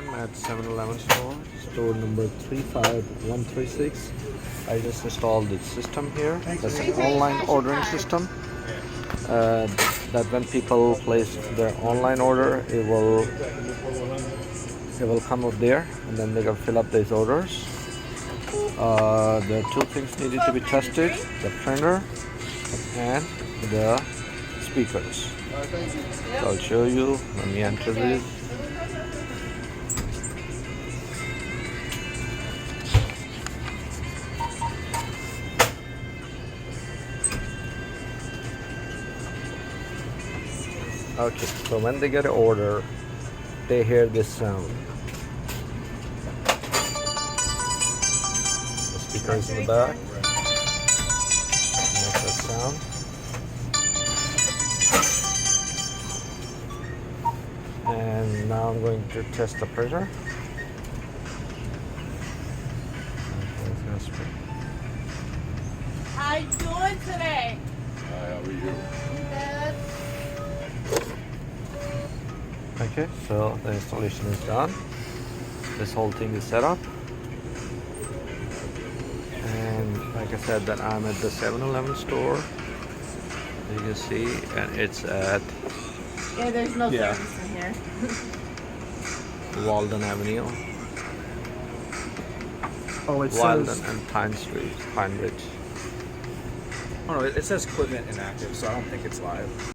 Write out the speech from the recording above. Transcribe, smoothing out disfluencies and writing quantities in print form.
I'm at 7-Eleven store, store number 35136. I just installed the system here. That's an online ordering system. That when people place their online order, it will come up there, and then they can fill up these orders. There are two things needed to be tested: the printer and the speakers. So I'll show you. Let me enter this. Okay, so when they get an order, they hear this sound. The speakers in the back make that sound. And now I'm going to test the printer. How you doing today? How are you? Good. Okay, so the installation is done. This whole thing is set up. And like I said, that I'm at the 7-Eleven store. You can see, and it's at Yeah, there's no service in here. Walden Avenue, Oh, it Walden says. and Pine Street, Pine Ridge. Oh no, it says equipment inactive, so I don't think it's live.